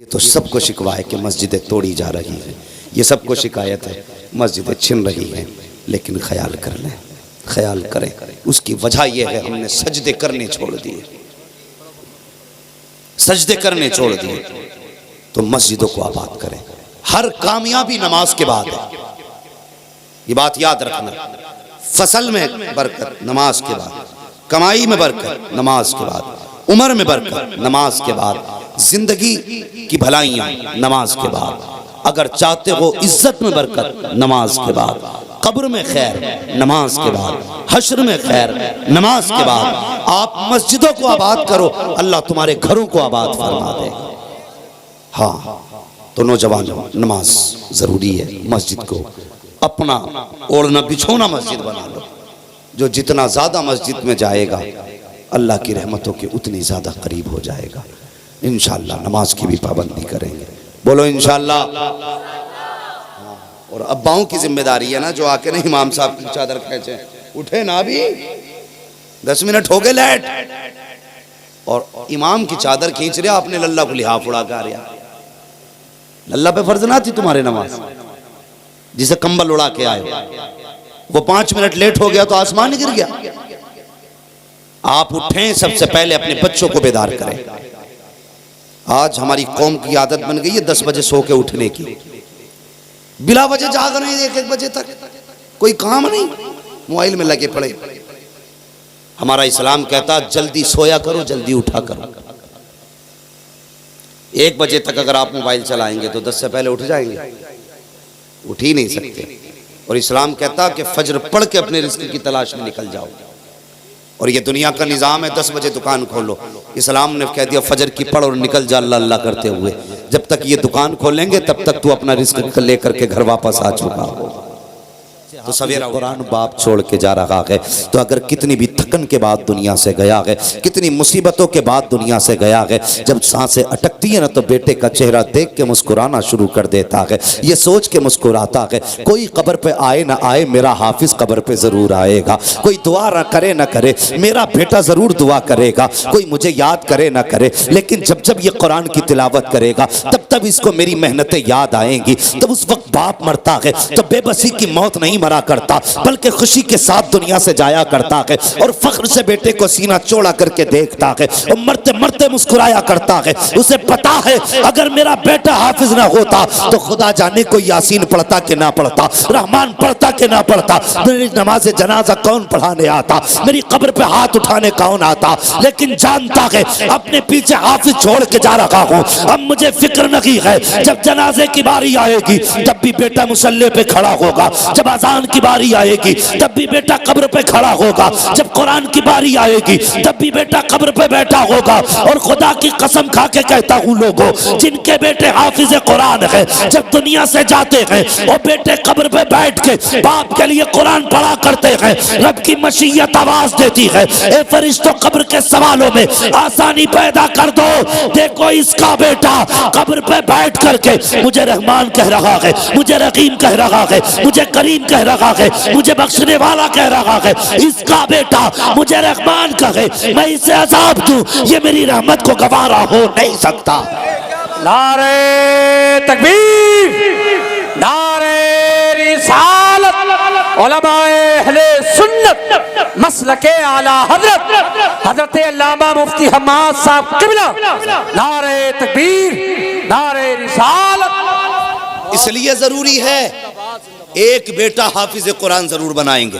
ये तो सबको शिकवा है कि मस्जिदें तोड़ी जा रही हैं, ये सबको शिकायत है मस्जिदें छिन रही हैं। लेकिन ख्याल कर लें, ख्याल करें, उसकी वजह यह है हमने सजदे करने छोड़ दिए, सजदे करने छोड़ दिए। तो मस्जिदों को आबाद करें। हर कामयाबी नमाज के बाद है, ये बात याद रखना। फसल में बरकत नमाज के बाद, कमाई में बरकत नमाज के बाद, उम्र में बरकत नमाज के बाद, जिंदगी की भलाइयाँ नमाज के बाद, अगर चाहते हो इज्जत में बरकत नमाज के बाद, कब्र में खैर नमाज के बाद, हश्र में खैर नमाज के बाद। आप मस्जिदों को आबाद करो, अल्लाह तुम्हारे घरों को आबाद फरमा दे। हाँ, तो नौजवानों, नमाज जरूरी है। मस्जिद को अपना ओढ़ना बिछोना मस्जिद बना लो। जो जितना ज्यादा मस्जिद में जाएगा अल्लाह की रहमतों के उतनी ज्यादा करीब हो जाएगा। इंशाअल्लाह नमाज की भी पाबंदी करेंगे, बोलो इंशाअल्लाह। और अब्बाओं की जिम्मेदारी है ना, जो आके ना इमाम साहब की चादर खींचे, उठे ना, भी 10 मिनट हो गए लेट, और इमाम की चादर खींच रहे, आपने लल्ला को लिहाफ उड़ा कर रहा। लल्ला पे फर्ज ना थी तुम्हारे नमाज, जिसे कंबल उड़ा के आए, वो 5 मिनट लेट हो गया तो आसमान ही गिर गया। आप उठें, सबसे पहले अपने बच्चों को बेदार करें। आज हमारी कौम की आदत बन गई है 10 बजे सो के उठने की, बिला वजह जाग रहे हैं 1-1 बजे तक, कोई काम नहीं, मोबाइल में लगे पड़े। हमारा इस्लाम कहता जल्दी सोया करो, जल्दी उठा करो। 1 बजे तक अगर आप मोबाइल चलाएंगे तो 10 से पहले उठ जाएंगे, उठ ही नहीं सकते। और इस्लाम कहता कि फजर पढ़ के अपने रिस्क की तलाश में निकल जाओ। और ये दुनिया का निज़ाम है 10 बजे दुकान खोलो। इस्लाम ने कह दिया फजर की पढ़ और निकल जा अल्लाह अल्लाह करते हुए। जब तक ये दुकान खोलेंगे तब तक तू अपना रिस्क लेकर के घर वापस आ चुका हो। तो सवेरा कुरान बाप छोड़ के जा रहा है, तो अगर कितनी भी थकन के बाद दुनिया से गया है, कितनी मुसीबतों के बाद दुनिया से गया है, जब सांसें अटकती है ना तो बेटे का चेहरा देख के मुस्कुराना शुरू कर देता है। ये सोच के मुस्कुराता है कोई कब्र पे आए ना आए, मेरा हाफिज कब्र पे जरूर आएगा। कोई दुआ ना करे ना करे, मेरा बेटा जरूर दुआ करेगा। कोई मुझे याद करे ना करे, लेकिन जब जब ये कुरान की तिलावत करेगा तब तब इसको मेरी मेहनतें याद आएंगी। तब उस वक्त बाप मरता है तो बेबसी की मौत नहीं मरा करता, बल्कि खुशी के साथ दुनिया से जाया करता है, और फख्र से बेटे को सीना चौड़ा करके देखता है, और मरते मरते मुस्कुराया करता है। उसे पता है अगर मेरा बेटा हाफिज ना होता तो खुदा जाने को यासीन पढ़ता कि ना पढ़ता, रहमान पढ़ता कि ना पढ़ता, मेरी नमाज जनाजा कौन पढ़ाने आता, मेरी कब्र पे हाथ उठाने कौन आता। लेकिन जानता है अपने पीछे हाफिज छोड़ के जा रहा हूँ। अब मुझे फिक्र नहीं है, जब जनाजे की बारी आएगी तब भी बेटा मुसल्ले पे खड़ा होगा, जब अजान की बारी आएगी तब भी बेटा कब्र पे खड़ा होगा, जब कुरान की बारी आएगी तब भी बेटा कब्र पे बैठा होगा। और खुदा की कसम खा के कहता हूँ लोगों, जिनके बेटे हाफिज कुरान है, जब दुनिया से जाते हैं वो बेटे कब्र पे बैठ के बाप के लिए कुरान पढ़ा करते हैं। रब की मशीयत आवाज देती है, ए फरिश्तों कब्र के सवालों में आसानी पैदा कर दो। देखो इसका बेटा कब्र पे बैठ करके मुझे रहमान कह रहा है, मुझे रहीम कह रहा है, मुझे करीम कह रहा है, मुझे बख्शने वाला कह रहा है। इसका बेटा मुझे रहमान कहे, मैं इसे अजाब दूं, ये मेरी रहमत को गवारा हो नहीं सकता। नारे तकबीर, नारे रिसालत, उलमाए अहले सुन्नत, मसलके आला हजरत हजरत अल्लामा मुफ्ती हम्माद साहब किबला, नारे तकबीर, नारे रिसालत। इसलिए जरूरी है एक बेटा हाफिज कुरान जरूर बनाएंगे,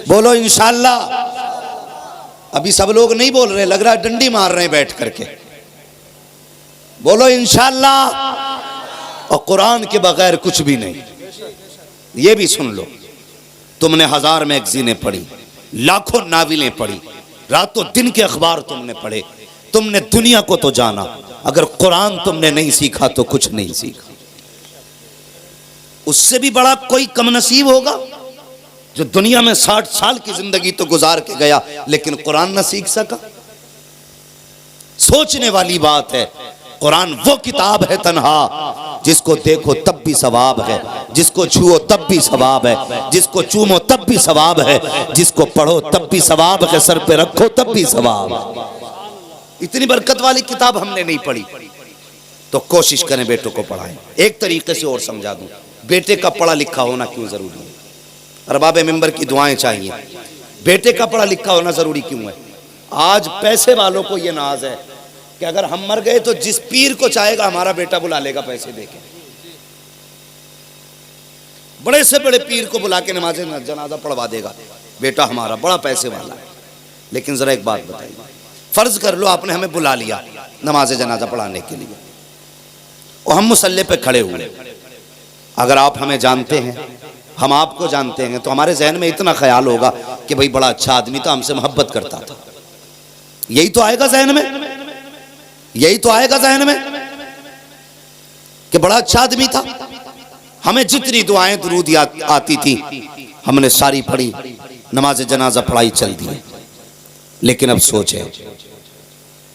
बोलो इंशाअल्लाह। अभी सब लोग नहीं बोल रहे, लग रहा है डंडी मार रहे हैं बैठ करके, बोलो इंशाअल्लाह। और कुरान के बगैर कुछ भी नहीं। ये भी सुन लो, तुमने 1000 मैगजीनें पढ़ी, लाखों नाविलें पढ़ी, रातों दिन के अखबार तुमने पढ़े, तुमने दुनिया को तो जाना, अगर कुरान तुमने नहीं सीखा तो कुछ नहीं सीखा। उससे भी बड़ा कोई कम नसीब होगा जो दुनिया में 60 साल की जिंदगी तो गुजार के गया लेकिन कुरान न सीख सका। सोचने वाली बात है। कुरान वो किताब है तन्हा, जिसको देखो तब भी सवाब है, जिसको छुओ तब भी सवाब है, जिसको चूमो तब भी सवाब है, जिसको पढ़ो तब भी सवाब है, सर पे रखो तब भी सवाब। इतनी बरकत वाली किताब हमने नहीं पढ़ी। तो कोशिश करें बेटों को पढ़ाएं। एक तरीके से और समझा दूं, बेटे का पढ़ा लिखा होना क्यों जरूरी है। अरबाब मिंबर की दुआएं चाहिए। बेटे का पढ़ा लिखा होना जरूरी क्यों है? आज पैसे वालों को यह नाज है कि अगर हम मर गए तो जिस पीर को चाहेगा हमारा बेटा बुला लेगा पैसे देके। बड़े से बड़े पीर को बुला के नमाज जनाजा पढ़वा देगा बेटा हमारा, बड़ा पैसे वाला है। लेकिन जरा एक बात बताइए, फर्ज कर लो आपने हमें बुला लिया नमाज जनाजा पढ़ाने के लिए और हम मुसल्ले पे खड़े हुए। अगर आप हमें जानते हैं, हम आपको जानते हैं, तो हमारे जहन में इतना ख्याल होगा कि भाई बड़ा अच्छा आदमी था, हमसे मोहब्बत करता था। यही तो आएगा जहन में, यही तो आएगा जहन में कि बड़ा अच्छा आदमी था। हमें जितनी दुआएं दुरूद आती थी हमने सारी पढ़ी, नमाज जनाजा पढ़ाई चल दी। लेकिन अब सोचे,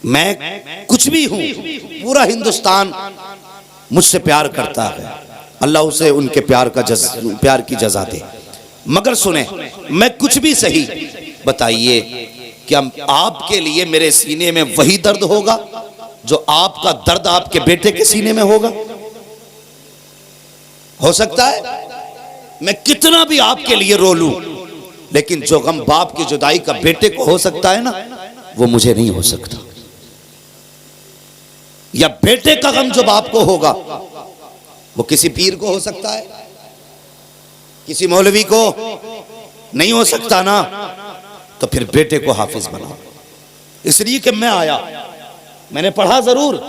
मैं कुछ भी हूं, पूरा हिंदुस्तान मुझसे प्यार करता है, अल्लाह उसे उनके प्यार की जज़ा दे। मगर सुने, मैं कुछ भी सही, बताइए क्या आपके लिए मेरे सीने में वही दर्द होगा जो आपका दर्द आपके बेटे के सीने में होगा? हो सकता है मैं कितना भी आपके लिए रो लूं, लेकिन जो गम बाप की जुदाई का बेटे को हो सकता है ना, वो मुझे नहीं हो सकता। या बेटे का गम जो बाप को होगा वो किसी पीर को हो सकता है, किसी मौलवी को नहीं हो सकता ना। तो फिर बेटे को हाफिज बनाओ। इसलिए कि मैं आया, मैंने पढ़ा जरूर,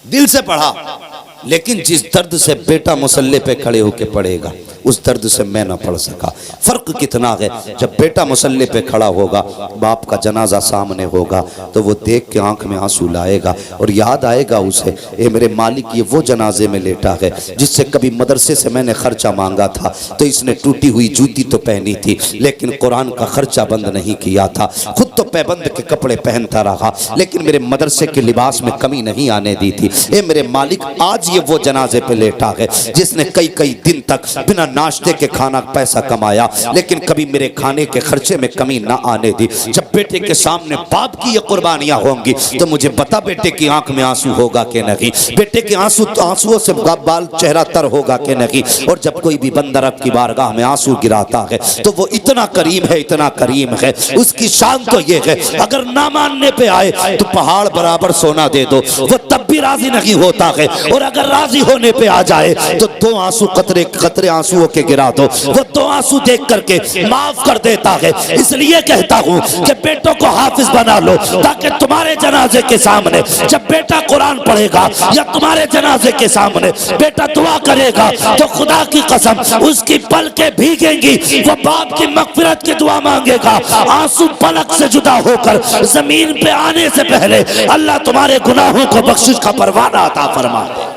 दिल से पढ़ा, लेकिन जिस दर्द से बेटा मुसल्ले पे खड़े होके पढ़ेगा उस दर्द से मैं ना पढ़ सका। फर्क कितना है, जब बेटा मुसल्ले पे खड़ा होगा, बाप का जनाजा सामने होगा, तो वो देख के आंख में आंसू लाएगा और याद आएगा उसे, ए मेरे मालिक, ये वो जनाजे में लेटा है जिससे कभी मदरसे से मैंने खर्चा मांगा था तो इसने टूटी हुई जूती तो पहनी थी लेकिन कुरान का खर्चा बंद नहीं किया था, खुद तो पैबंद के कपड़े पहनता रहा लेकिन मेरे मदरसे के लिबास में कमी नहीं आने दी थी। ए मेरे मालिक, आज ये वो जनाजे पे लेटा है जिसने कई कई दिन तक बिना नाश्ते के खाना पैसा कमाया लेकिन कभी मेरे खाने के खर्चे में कमी ना आने दी। जब बेटे के सामने बाप की ये कुर्बानियां होंगी तो मुझे बता बेटे की आंख में आंसू होगा कि नहीं, बेटे के आंसुओं से बाल चेहरा तर होगा कि नहीं। और जब कोई भी बंदा रब की बारगाह में आंसू गिराता है तो वो इतना करीम है, इतना करीम है, उसकी शान तो ये है, अगर ना मानने पे आए तो पहाड़ बराबर सोना दे दो, वो तब भी राजी नहीं होता है। और अगर राजी होने पे आ जाए तो दो आंसू कतरे कतरे आंसुओं के गिरा दो, वो दो आंसू देख करके माफ कर देता है। इसलिए कहता हूं कि बेटों को हाफिज बना लो ताकि तुम्हारे जनाजे के सामने जब बेटा कुरान पढ़ेगा या तुम्हारे जनाजे के सामने बेटा दुआ करेगा तो खुदा की कसम उसकी पलकें भीगेंगी, वो बाप की मगफिरत की दुआ मांगेगा, आंसू पलक से जुदा होकर जमीन पे आने से पहले अल्लाह तुम्हारे गुनाहों को बख्शिश का परवाना अता फरमा दे।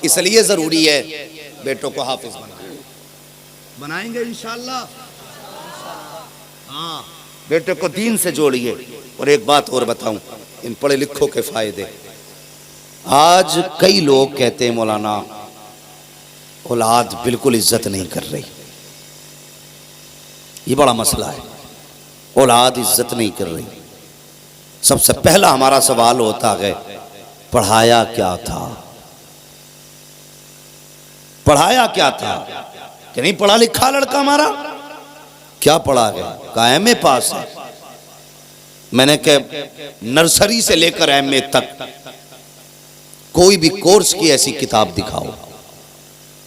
इसलिए जरूरी है बेटों को हाफिज बनाएंगे इंशाअल्लाह। हाँ, बेटे को दीन से जोड़िए। और एक बात और बताऊं, इन पढ़े लिखों के फायदे। आज कई लोग कहते हैं मौलाना औलाद बिल्कुल इज्जत नहीं कर रही, ये बड़ा मसला है, औलाद इज्जत नहीं कर रही। सबसे पहला हमारा सवाल होता है, पढ़ाया क्या था? पढ़ाया क्या था? कि नहीं पढ़ा लिखा लड़का हमारा, क्या पढ़ा है? का एमए पास है। मैंने कहा नर्सरी से लेकर एमए तक कोई भी कोर्स की ऐसी किताब दिखाओ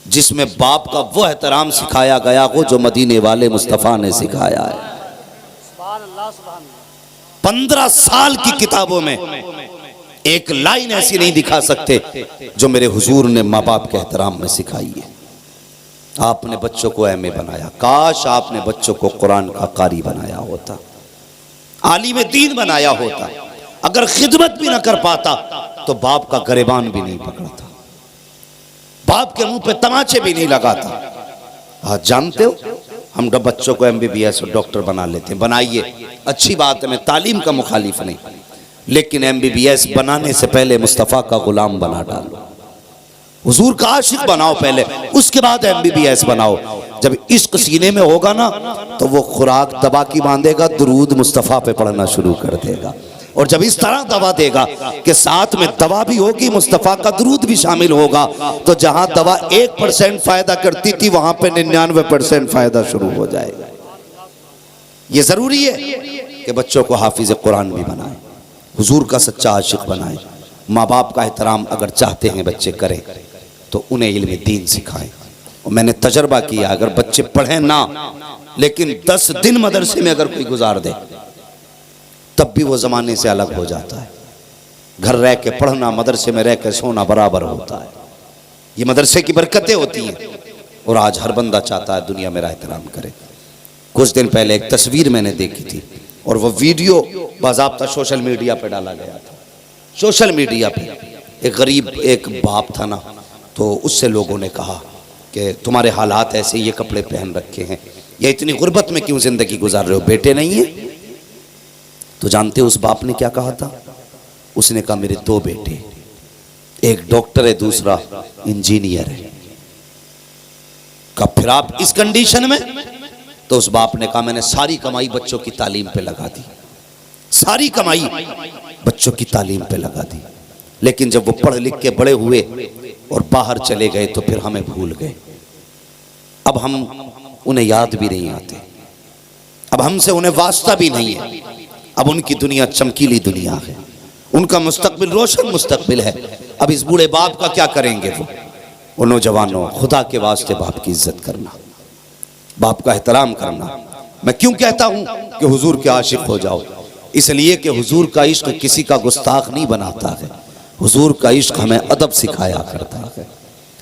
जिसमें बाप का वो एहतराम सिखाया गया हो जो मदीने वाले मुस्तफ़ा ने सिखाया है। 15 साल की किताबों में एक लाइन ऐसी नहीं दिखा सकते जो मेरे हुजूर ने माँ बाप के एहतराम में सिखाई है। आपने बच्चों को एमए बनाया, काश आपने बच्चों को कुरान का कारी बनाया होता, आलिम दीन बनाया होता। अगर खिदमत भी ना कर पाता तो बाप का गरेबान भी नहीं पकड़ता, बाप के मुंह पे तमाचे भी नहीं लगाता। आज जानते हो हम बच्चों को एमबीबीएस और डॉक्टर बना लेते हैं। बनाइए, अच्छी बात है, मैं तालीम का मुखालिफ नहीं, लेकिन एमबीबीएस बनाने से पहले मुस्तफ़ा का गुलाम बना डालो, हुजूर का आशिक बनाओ पहले, उसके बाद एमबीबीएस बनाओ। जब इश्क सीने में होगा ना तो वो खुराक दबा की बांधेगा, दुरूद मुस्तफ़ा पे पढ़ना शुरू कर देगा। और जब इस तरह दवा देगा कि साथ में दवा भी होगी, मुस्तफ़ा का दुरूद भी शामिल होगा, तो जहां दवा 1% फायदा करती थी वहां पे 99% फायदा शुरू हो जाएगा। ये जरूरी है कि बच्चों को हाफिज कुरान भी बनाए, हुजूर का सच्चा आशिक बनाए। माँ बाप का एहतराम अगर चाहते हैं बच्चे करें तो उन्हें इल्म दीन सिखाएं। और मैंने तजर्बा किया, अगर बच्चे पढ़ें ना लेकिन 10 दिन मदरसे में अगर कोई गुजार दे तब भी वो ज़माने से अलग हो जाता है। घर रह के पढ़ना, मदरसे में रह के सोना बराबर होता है। ये मदरसे की बरकतें होती हैं और आज हर बंदा चाहता है दुनिया मेरा एहतराम करे। कुछ दिन पहले एक तस्वीर मैंने देखी थी और वो वीडियो बाज़ाब्ता सोशल मीडिया पे डाला गया था। सोशल मीडिया पे एक गरीब एक बाप था ना, तो उससे लोगों ने कहा कि तुम्हारे हालात ऐसे, ये कपड़े पहन रखे हैं, या इतनी गुर्बत में क्यों जिंदगी गुजार रहे हो, बेटे नहीं है? तो जानते हो उस बाप ने क्या कहा था? उसने कहा मेरे 2 बेटे, एक डॉक्टर है दूसरा इंजीनियर है। कहा फिर आप इस कंडीशन में? तो उस बाप ने कहा मैंने सारी कमाई बच्चों की तालीम पे लगा दी, सारी कमाई बच्चों की तालीम पे लगा दी। लेकिन जब वो पढ़ लिख के बड़े हुए और बाहर चले गए तो फिर हमें भूल गए। अब हम उन्हें याद भी नहीं आते, अब हमसे उन्हें वास्ता भी नहीं है। अब उनकी दुनिया चमकीली दुनिया है, उनका मुस्तकबिल रोशन मुस्तकबिल है। अब इस बूढ़े बाप का क्या करेंगे वो नौजवानों, खुदा के वास्ते बाप की इज्जत करना, बाप का एहतराम करना। मैं क्यों कहता हूं कि हुजूर के आशिक हो जाओ? इसलिए कि हुजूर का इश्क किसी का गुस्ताख नहीं बनाता है। हुजूर का इश्क हमें अदब सिखाया करता है,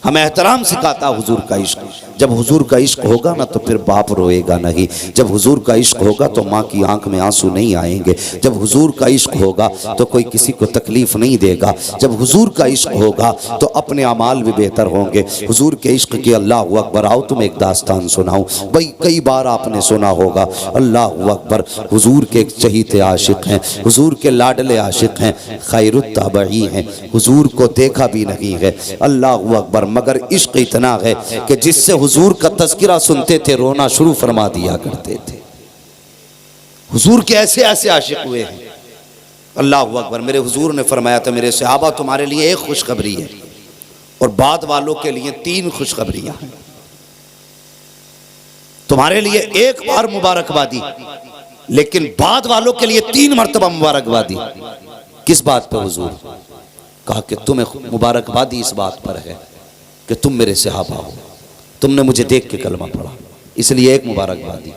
हमें एहतराम सिखाता हुजूर का इश्क। जब हुजूर का इश्क होगा ना तो फिर बाप रोएगा नहीं। जब हुजूर का इश्क होगा तो माँ की आंख में आंसू नहीं आएंगे। जब हुजूर का इश्क होगा तो कोई किसी को तकलीफ नहीं देगा। जब हुजूर का इश्क होगा तो अपने अमाल भी बेहतर होंगे। हुजूर के इश्क की अल्लाह अकबर। आओ तुम एक दास्तान सुनाऊं भाई, कई बार आपने सुना होगा। अल्लाह अकबर, हुजूर के एक चहीते आशिक हैं, हुजूर के लाडले आशिक हैं, खैरुत ताबई हैं, हुजूर को देखा भी नहीं है। अल्लाह अकबर, मगर इश्क इतना है कि जिससे हुजूर का तज़किरा सुनते थे रोना शुरू फरमा दिया करते थे। हुजूर के ऐसे ऐसे आशिक हुए हैं। अल्लाह अकबर। मेरे हुजूर ने फरमाया था मेरे सहाबा तुम्हारे लिए एक खुशखबरी है और बाद वालों के लिए 3 खुशखबरियां हैं। तुम्हारे लिए एक बार मुबारकबादी, लेकिन बाद वालों के लिए 3 मरतबा मुबारकबादी। किस बात पर हुजूर? कहा कि तुम्हें मुबारकबादी इस बात पर है कि तुम मेरे सहाबा हो, तुमने मुझे देख के कलमा पढ़ा, इसलिए एक मुबारकबादी।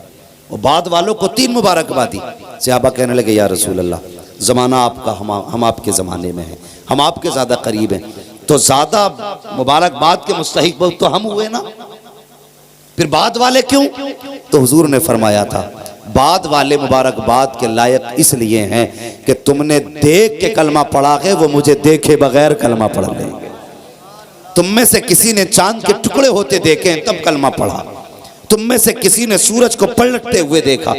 और बाद वालों को 3 मुबारकबादी। सहाबा कहने लगे या रसूल अल्लाह, ज़माना आपका, हम आपके ज़माने में हैं, हम आपके ज़्यादा करीब हैं, तो ज़्यादा मुबारकबाद के मुस्तहिक तो हम हुए ना, फिर बाद वाले क्यों? तो हुजूर ने फरमाया था बाद वाले मुबारकबाद के लायक इसलिए हैं कि तुमने देख के कलमा पढ़ा है, वो मुझे देखे बगैर कलमा पढ़ लेंगे। तुम में से किसी ने चांद के टुकड़े होते देखे तब कलमा पढ़ा, तुम में से किसी ने सूरज को पलटते हुए देखा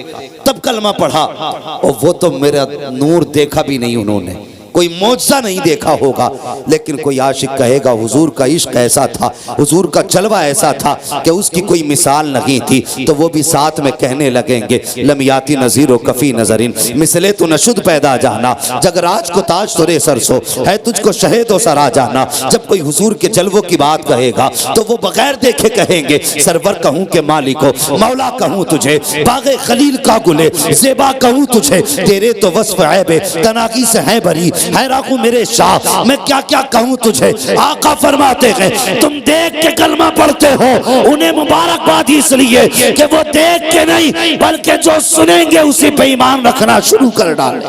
तब कलमा पढ़ा, और वो तो मेरा नूर देखा भी नहीं उन्होंने, कोई मौजज़ा नहीं देखा होगा। लेकिन कोई आशिक कहेगा हुजूर का इश्क ऐसा था, हुजूर का जलवा ऐसा था कि उसकी कोई मिसाल नहीं थी, तो वो भी साथ में कहने लगेंगे लमियाती नज़ीरो कफ़ी नज़रिन मिसले तो नशुद पैदा जाना, जग राज को ताज तोरे सरसो है तुझको शहेदो सरा जाना। जब कोई हुजूर के जलवों की बात कहेगा तो वो बगैर देखे कहेंगे सरवर कहूँ के मालिको, मौला कहूँ तुझे, बागे खलील का गुले ज़ेबा कहूँ तुझे, तेरे तो वस्फ़ ऐबे तनाकी से है भरी है राखू मेरे शाह, मैं क्या क्या कहूँ तुझे। आका फरमाते हैं तुम देख के कलमा पढ़ते हो, उन्हें मुबारकबाद इसलिए कि वो देख के नहीं बल्कि जो सुनेंगे उसी पे ईमान रखना शुरू कर डाल।